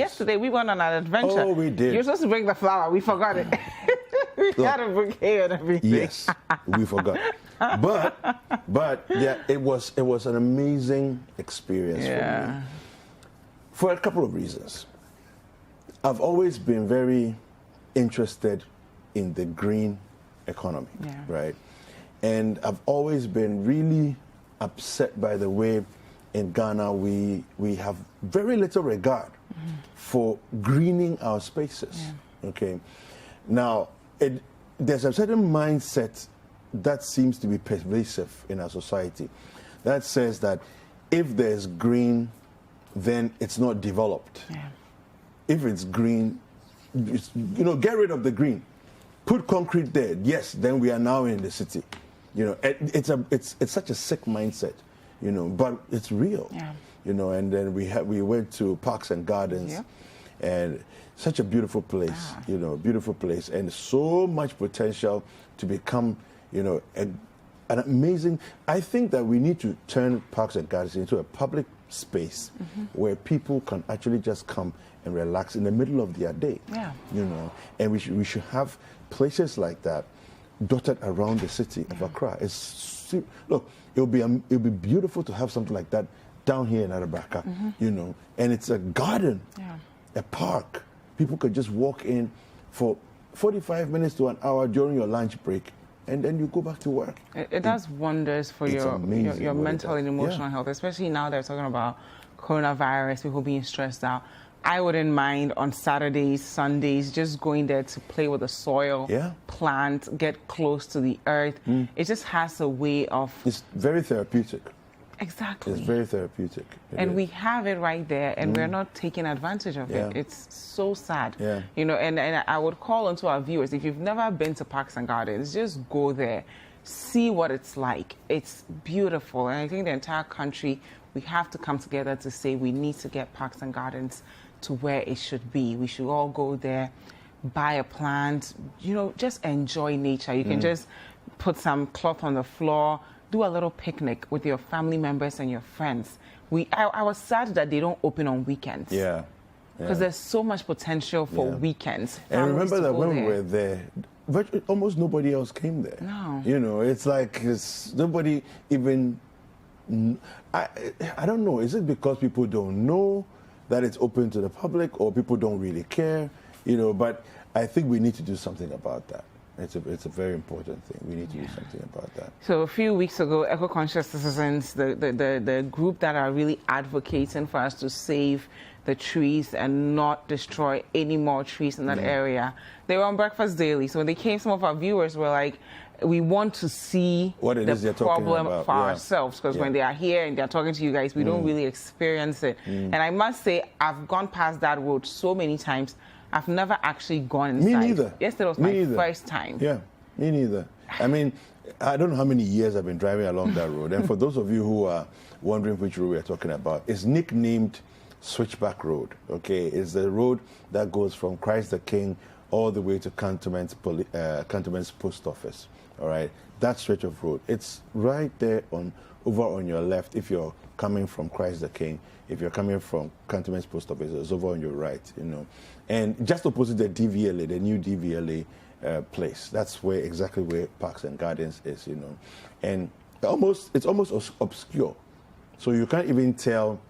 Yesterday we went on an adventure. Oh, we did. You're supposed to bring the flower. We forgot it. We had a bouquet and everything. Yes, we forgot. But yeah, it was an amazing experience for me. For a couple of reasons. I've always been very interested in the green economy, right? And I've always been really upset by the way in Ghana we have very little regard for greening our spaces, okay? Now, there's a certain mindset that seems to be pervasive in our society that says that if there's green, then it's not developed. If it's green, get rid of the green, put concrete there. Yes, then we are now in the city. It's such a sick mindset, but it's real. And then we went to Parks and Gardens, and such a beautiful place, beautiful place, and so much potential to become, an amazing. I think that we need to turn Parks and Gardens into a public space where people can actually just come and relax in the middle of their day. And we should have places like that dotted around the city of Accra. Look, it'll be beautiful to have something like that down here in Arabaka, and it's a garden, a park. People could just walk in for 45 minutes to an hour during your lunch break, and then you go back to work. It does wonders for your mental and emotional health, especially now they're talking about coronavirus, people being stressed out. I wouldn't mind on Saturdays, Sundays, just going there to play with the soil, plant, get close to the earth. It just has a way of... It's very therapeutic. Exactly. It's very therapeutic. And we have it right there, and we're not taking advantage of it. It's so sad. And I would call onto our viewers, if you've never been to Parks and Gardens, just go there, see what it's like. It's beautiful. And I think the entire country, we have to come together to say we need to get Parks and Gardens to where it should be. We should all go there, buy a plant, just enjoy nature. You can just put some cloth on the floor, do a little picnic with your family members and your friends. I was sad that they don't open on weekends. Because there's so much potential for weekends. And remember that when we were there, almost nobody else came there. No. It's like nobody even... I don't know. Is it because people don't know that it's open to the public, or people don't really care? But I think we need to do something about that. It's a very important thing. We need to do something about that. So a few weeks ago, eco-conscious citizens, the group that are really advocating for us to save the trees and not destroy any more trees in that area, they were on Breakfast Daily. So when they came, some of our viewers were like, we want to see the problem for ourselves, because when they are here and they're talking to you guys, we don't really experience it. And I must say, I've gone past that road so many times. I've never actually gone inside. Me neither. Yesterday was my first time. Yeah, me neither. I mean, I don't know how many years I've been driving along that road. And for those of you who are wondering which road we're talking about, it's nicknamed Switchback Road. Okay, it's the road that goes from Christ the King all the way to Cantonment's post office. All right, that stretch of road. It's right there over on your left if you're coming from Christ the King. If you're coming from Cantonment's post office, it's over on your right, And just opposite the DVLA, the new DVLA place. That's exactly where Parks and Gardens is, And it's almost obscure. So you can't even tell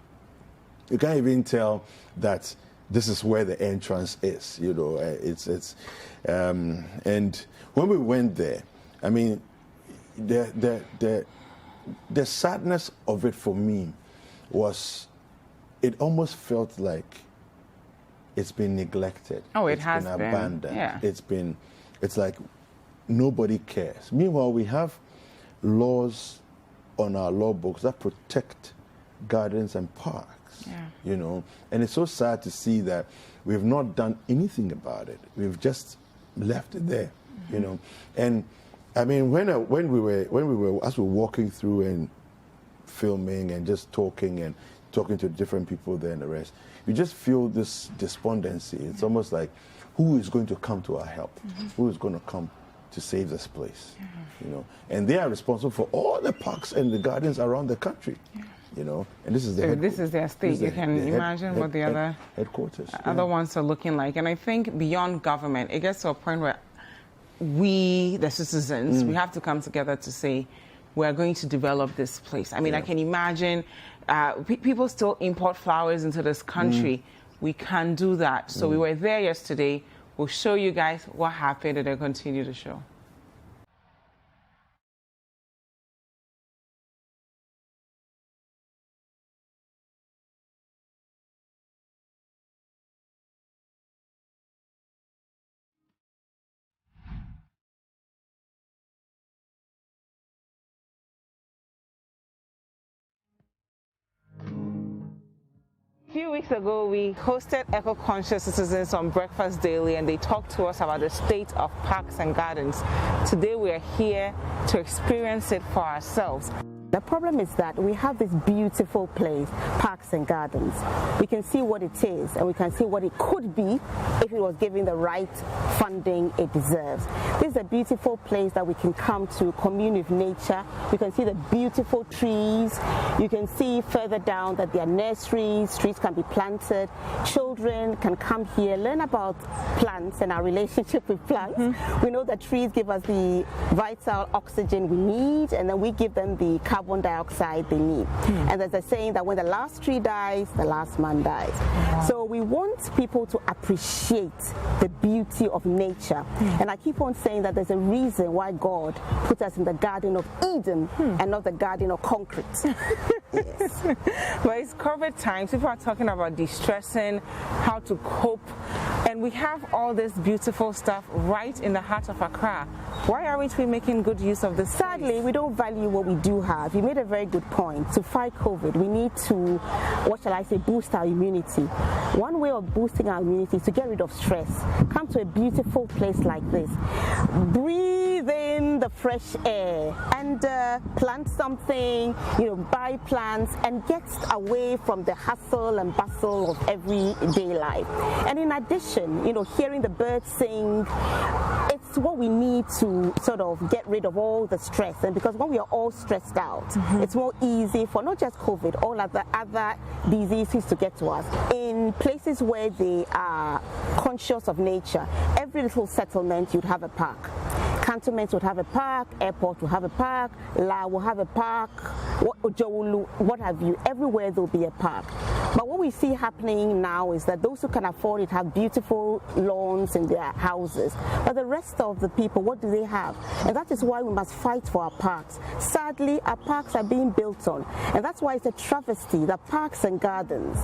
that this is where the entrance is, and when we went there, I mean, the sadness of it for me was, it almost felt like it's been neglected. It's has been abandoned. Yeah. It's like nobody cares. Meanwhile, we have laws on our law books that protect gardens and parks. And it's so sad to see that we've not done anything about it. We've just left it there, And I mean, when we were as we were walking through and filming and just talking to different people there and the rest, you just feel this despondency. It's almost like, who is going to come to our help? Who is going to come to save this place? And they are responsible for all the parks and the gardens around the country. you know, and this is the this is their state. You can imagine what the other headquarters, other ones are looking like. And I think beyond government, it gets to a point where we, the citizens, we have to come together to say, we're going to develop this place. I mean, I can imagine people still import flowers into this country. We can do that. So we were there yesterday. We'll show you guys what happened, and they'll continue to show. A few weeks ago, we hosted eco-conscious citizens on Breakfast Daily, and they talked to us about the state of parks and gardens. Today, we are here to experience it for ourselves. The problem is that we have this beautiful place, parks and gardens. We can see what it is, and we can see what it could be if it was given the right funding it deserves. This is a beautiful place that we can come to, commune with nature. You can see the beautiful trees. You can see further down that there are nurseries, trees can be planted. Children can come here, learn about plants and our relationship with plants. We know that trees give us the vital oxygen we need, and then we give them the carbon dioxide they need. And there's a saying that when the last tree dies, the last man dies. So we want people to appreciate the beauty of nature. And I keep on saying that there's a reason why God put us in the Garden of Eden and not the Garden of Concrete. Yes. But it's COVID times. People are talking about distressing, how to cope. And we have all this beautiful stuff right in the heart of Accra. Why aren't we making good use of this? Sadly, we don't value what we do have. You made a very good point. To fight COVID, we need to, what shall I say, boost our immunity. One way of boosting our immunity is to get rid of stress. Come to a beautiful place like this. Breathe in the fresh air and plant something, you know, buy plants and get away from the hustle and bustle of everyday life. And in addition, you know, hearing the birds sing, it's what we need to sort of get rid of all the stress. And because when we are all stressed out, it's more easy for not just COVID, all other diseases to get to us. In places where they are conscious of nature, every little settlement you'd have a park. Cantonments would have a park, airport will have a park, La will have a park, what have you. Everywhere there'll be a park. But what we see happening now is that those who can afford it have beautiful lawns in their houses. But the rest of the people, what do they have? And that is why we must fight for our parks. Sadly, our parks are being built on. And that's why it's a travesty that parks and gardens,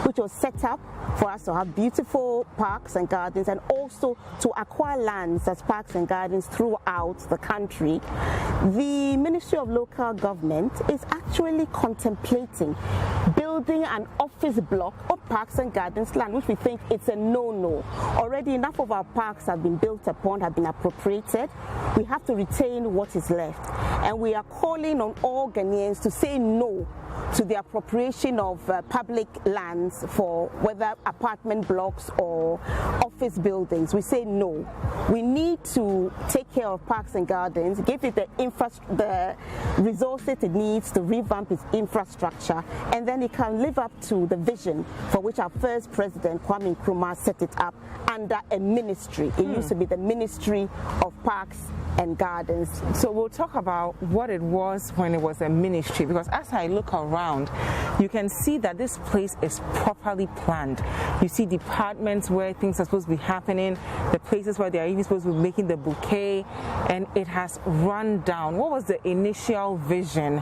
which was set up for us to have beautiful parks and gardens and also to acquire lands as parks and gardens throughout the country. The Ministry of Local Government is actually contemplating building an office block of parks and gardens land, which we think it's a no-no. Already enough of our parks have been built upon, have been appropriated. We have to retain what is left. And we are calling on all Ghanaians to say no to the appropriation of public lands for whether apartment blocks or office buildings. We say no. We need to take care of parks and gardens, give it the resources it needs to revamp its infrastructure, and then it can live up to the vision for which our first president, Kwame Nkrumah, set it up under a ministry. It used to be the Ministry of Parks and Gardens. So we'll talk about what it was when it was a ministry, because as I look around, you can see that this place is properly planned. You see departments where things are supposed to be happening, the places where they are even supposed to be making the bouquet, and it has run down. What was the initial vision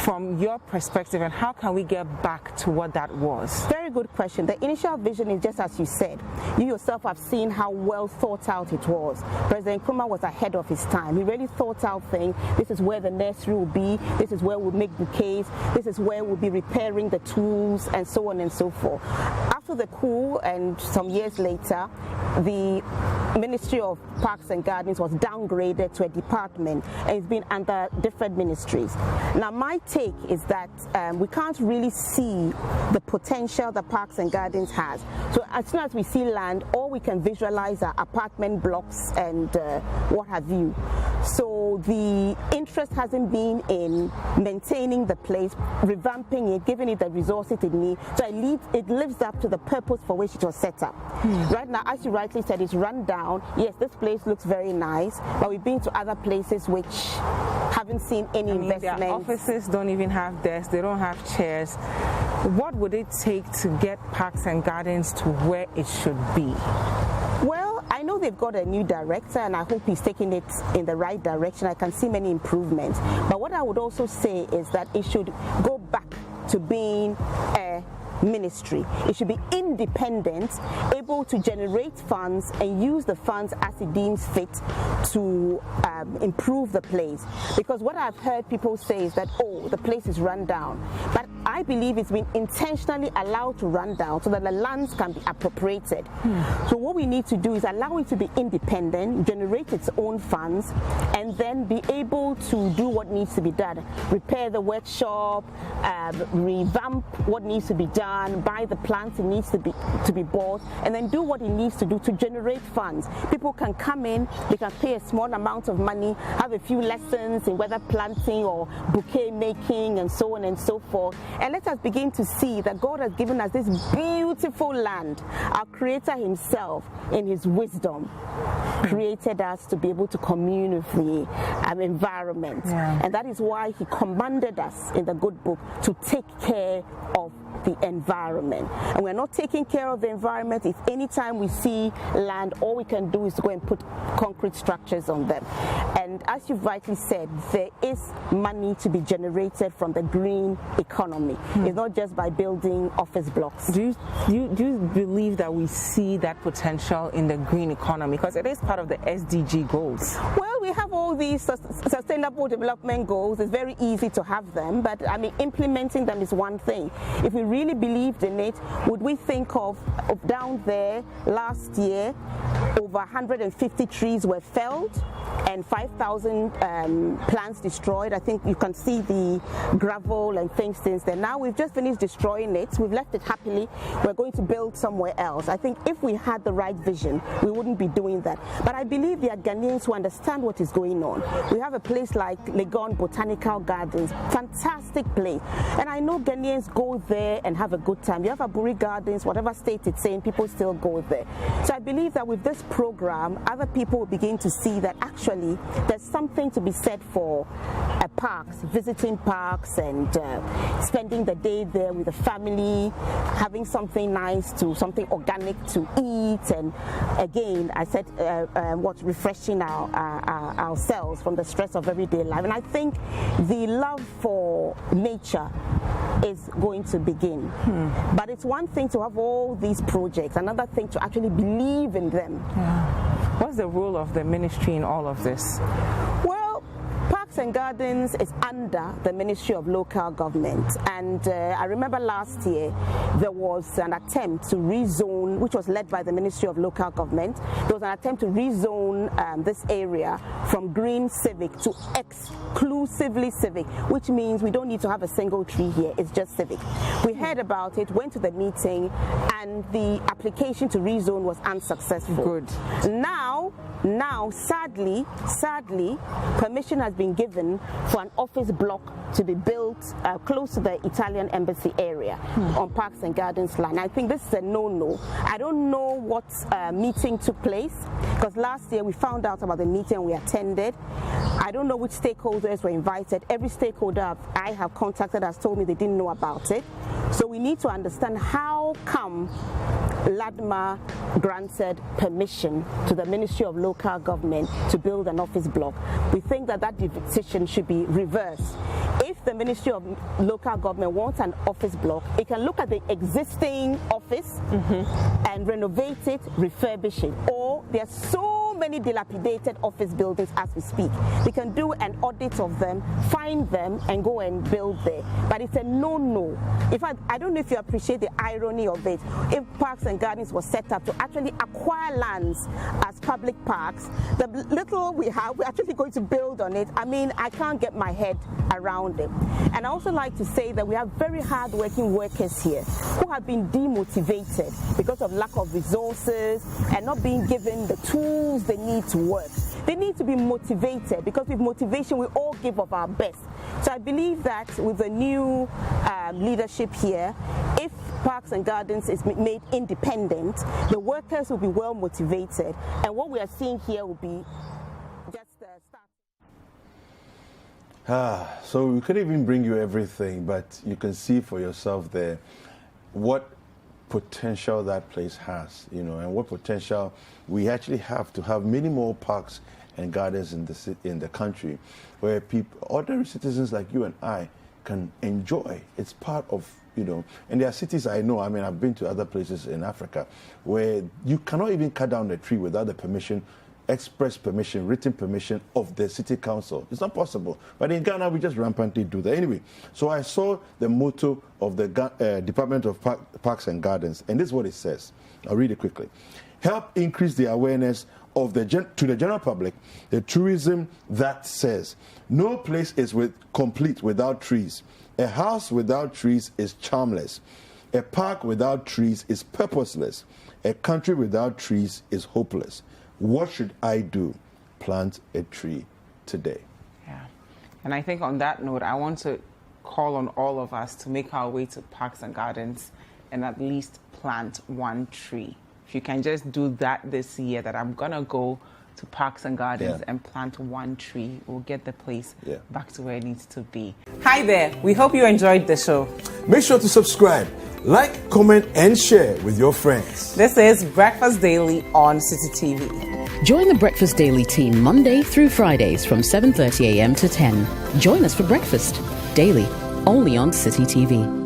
from your perspective, and how can we get back to what that was? Very good question. The initial vision is just as you said. You yourself have seen how well thought out it was. President Nkrumah was ahead of his time. He really thought out things. This is where the nursery will be. This is where we'll make bouquets. This is where we'll be repairing the tools, and so on and so forth. After the coup and some years later, the Ministry of Parks and Gardens was downgraded to a department, and it's been under different ministries. Now, my take is that we can't really see the potential that Parks and Gardens has. So as soon as we see land, all we can visualize are apartment blocks and what have you. So So the interest hasn't been in maintaining the place, revamping it, giving it the resources it needs, so it lives up to the purpose for which it was set up. Right now, as you rightly said, it's run down. Yes, this place looks very nice, but we've been to other places which haven't seen any investment. Their offices don't even have desks, they don't have chairs. What would it take to get Parks and Gardens to where it should be? Well, I know they've got a new director, and I hope he's taking it in the right direction. I can see many improvements. But what I would also say is that it should go back to being a ministry. It should be independent, able to generate funds and use the funds as it deems fit to improve the place. Because what I've heard people say is that, oh, the place is run down. But I believe it's been intentionally allowed to run down so that the lands can be appropriated. So what we need to do is allow it to be independent, generate its own funds, and then be able to do what needs to be done. Repair the workshop, revamp what needs to be done, buy the plants it needs to be bought, and then do what it needs to do to generate funds. People can come in, they can pay a small amount of money, have a few lessons in whether planting or bouquet making and so on and so forth. And let us begin to see that God has given us this beautiful land. Our Creator Himself, in His wisdom, created us to be able to commune with the environment. And that is why He commanded us in the good book to take care of the environment. And we're not taking care of the environment if anytime we see land, all we can do is go and put concrete structures on them. And as you've rightly said, there is money to be generated from the green economy. It's not just by building office blocks. Do you believe that we see that potential in the green economy? Because it is part of the SDG goals. Well, we have all these sustainable development goals. It's very easy to have them, but I mean, implementing them is one thing. If we really believed in it, would we think of down there last year, over 150 trees were felled and 5,000 plants destroyed. I think you can see the gravel and things since then. Now we've just finished destroying it. We've left it happily. We're going to build somewhere else. I think if we had the right vision, we wouldn't be doing that. But I believe there are Ghanaians who understand what is going on. We have a place like Legon Botanical Gardens, fantastic place. And I know Ghanaians go there and have a good time. You have Aburi Gardens, whatever state it's in, people still go there. So I believe that with this program, other people will begin to see that actually there's something to be said for parks, visiting parks and spending the day there with the family, having something nice something organic to eat, and again, I said refreshing ourselves from the stress of everyday life. And I think the love for nature is going to begin. But it's one thing to have all these projects, another thing to actually believe in them. What's the role of the ministry in all of this? Well, Parks and Gardens is under the Ministry of Local Government, and I remember last year there was an attempt to rezone, which was led by the Ministry of Local Government. There was an attempt to rezone this area from green civic to exclusively civic, which means we don't need to have a single tree here, it's just civic. We heard about it, went to the meeting, and the application to rezone was unsuccessful. Good. Now, sadly, permission has been given for an office block to be built close to the Italian embassy area on Parks and Gardens land. I think this is a no-no. I don't know what meeting took place, because last year we found out about the meeting and we attended. I don't know which stakeholders were invited. Every stakeholder I have contacted has told me they didn't know about it. So we need to understand how come LADMA granted permission to the Ministry of Local Government to build an office block. We think that decision should be reversed. If the Ministry of Local Government wants an office block, it can look at the existing office and renovate it, refurbish it. Or there are so many dilapidated office buildings as we speak. We can do an audit of them, find them, and go and build there. But it's a no-no. In fact, I don't know if you appreciate the irony of it. If Parks and Gardens was set up to actually acquire lands as public parks, the little we have, we're actually going to build on it. I mean, I can't get my head around it. And I also like to say that we have very hard-working workers here who have been demotivated because of lack of resources and not being given the tools they need to work. They need to be motivated, because with motivation we all give of our best. So I believe that with the new leadership here, if Parks and Gardens is made independent, the workers will be well motivated, and what we are seeing here will be just the start. So we couldn't even bring you everything, but you can see for yourself there what potential that place has, and what potential we actually have to have many more parks and gardens in the country, where people, ordinary citizens like you and I, can enjoy. It's part of, and there are cities I know, I've been to other places in Africa, where you cannot even cut down a tree without the permission, express permission, written permission of the city council. It's not possible. But in Ghana, we just rampantly do that. Anyway, so I saw the motto of the Department of Parks and Gardens, and this is what it says. I'll read it quickly. Help increase the awareness of to the general public, the tourism that says, no place is complete without trees. A house without trees is charmless. A park without trees is purposeless. A country without trees is hopeless. What should I do? Plant a tree today. Yeah. And I think on that note, I want to call on all of us to make our way to Parks and Gardens and at least plant one tree. If you can just do that this year, that I'm going to go to Parks and Gardens and plant one tree, we'll get the place back to where it needs to be. Hi there. We hope you enjoyed the show. Make sure to subscribe, like, comment, and share with your friends. This is Breakfast Daily on City TV. Join the Breakfast Daily team Monday through Fridays from 7:30 a.m. to 10. Join us for breakfast daily, only on City TV.